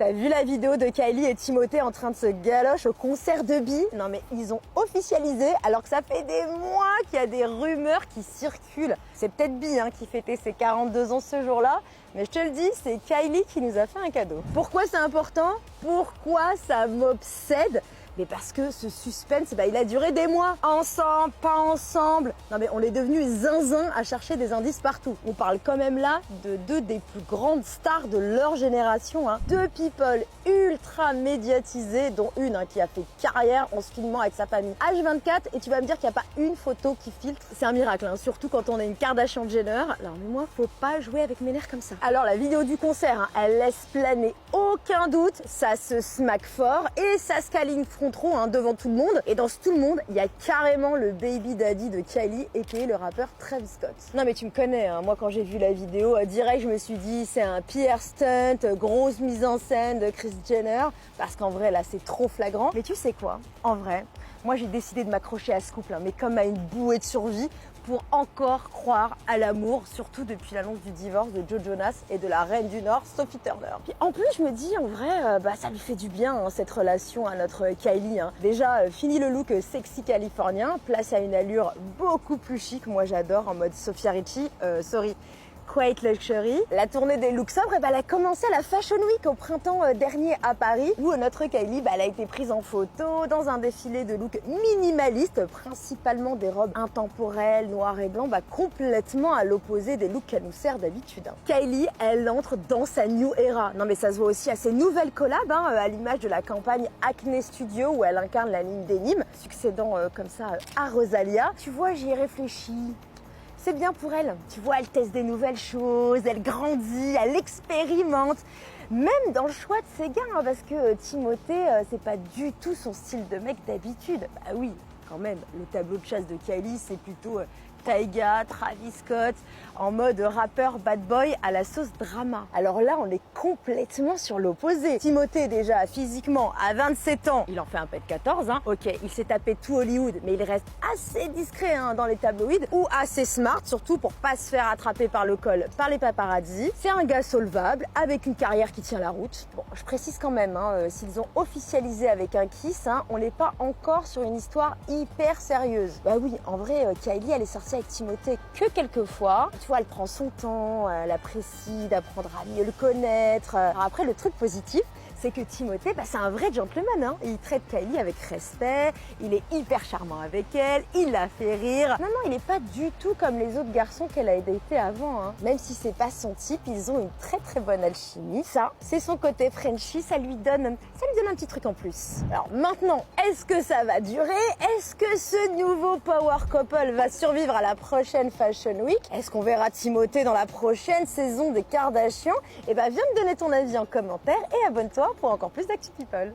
T'as vu la vidéo de Kylie et Timothée en train de se galocher au concert de Bee? Non mais ils ont officialisé alors que ça fait des mois qu'il y a des rumeurs qui circulent. C'est peut-être Bee qui fêtait ses 42 ans ce jour-là, mais je te le dis, c'est Kylie qui nous a fait un cadeau. Pourquoi c'est important? Pourquoi ça m'obsède? Mais parce que ce suspense, il a duré des mois. Ensemble, pas ensemble. Non mais on est devenus zinzin à chercher des indices partout. On parle quand même là de deux des plus grandes stars de leur génération. Deux people ultra médiatisées, dont une qui a fait carrière en se filmant avec sa famille H24. Et tu vas me dire qu'il n'y a pas une photo qui filtre. C'est un miracle, surtout quand on est une Kardashian-Jenner. Alors mais moi, faut pas jouer avec mes nerfs comme ça. Alors la vidéo du concert, elle laisse planer aucun doute. Ça se smack fort et ça se câline trop devant tout le monde. Et dans ce tout le monde, il y a carrément le baby daddy de Kylie, aka le rappeur Travis Scott. Non mais tu me connais, moi quand j'ai vu la vidéo, direct je me suis dit c'est un PR stunt, grosse mise en scène de Kris Jenner, parce qu'en vrai là c'est trop flagrant. Mais tu sais quoi? En vrai, moi j'ai décidé de m'accrocher à ce couple, mais comme à une bouée de survie, pour encore croire à l'amour, surtout depuis l'annonce du divorce de Joe Jonas et de la reine du Nord, Sophie Turner. Puis en plus, je me dis, en vrai, ça lui fait du bien, cette relation à notre Kylie. Déjà, fini le look sexy californien, place à une allure beaucoup plus chic, moi j'adore, en mode Sofia Richie, Quiet Luxury. La tournée des looks sobres, elle a commencé à la Fashion Week au printemps dernier à Paris, où notre Kylie, elle a été prise en photo dans un défilé de looks minimalistes, principalement des robes intemporelles, noires et blancs, complètement à l'opposé des looks qu'elle nous sert d'habitude. Kylie, elle entre dans sa new era. Non mais ça se voit aussi à ses nouvelles collabs, à l'image de la campagne Acne Studio, où elle incarne la ligne denim, succédant comme ça à Rosalia. Tu vois, j'y ai réfléchi. C'est bien pour elle. Tu vois, elle teste des nouvelles choses, elle grandit, elle expérimente. Même dans le choix de ses gars, parce que Timothée, c'est pas du tout son style de mec d'habitude. Bah oui, quand même, le tableau de chasse de Kylie, c'est plutôt Tyga, Travis Scott, en mode rappeur bad boy à la sauce drama. Alors là, on est complètement sur l'opposé. Timothée, déjà, physiquement, à 27 ans, il en fait un peu de 14. Ok, il s'est tapé tout Hollywood, mais il reste assez discret dans les tabloïds, ou assez smart, surtout pour pas se faire attraper par le col par les paparazzi. C'est un gars solvable, avec une carrière qui tient la route. Bon, je précise quand même, s'ils ont officialisé avec un kiss, on n'est pas encore sur une histoire hyper sérieuse. Bah oui, en vrai, Kylie, elle est sortie avec Timothée que quelques fois. Tu vois, elle prend son temps, elle apprécie d'apprendre à mieux le connaître. Alors après, le truc positif, c'est que Timothée, c'est un vrai gentleman. Il traite Kylie avec respect, il est hyper charmant avec elle, il la fait rire. Non, il n'est pas du tout comme les autres garçons qu'elle a datés avant. Même si c'est pas son type, ils ont une très très bonne alchimie. Ça, c'est son côté Frenchy, ça lui donne un petit truc en plus. Alors maintenant, est-ce que ça va durer? Est-ce que ce nouveau power couple va survivre à la prochaine Fashion Week? Est-ce qu'on verra Timothée dans la prochaine saison des Kardashians? Viens me donner ton avis en commentaire et abonne-toi pour encore plus d'Actu People.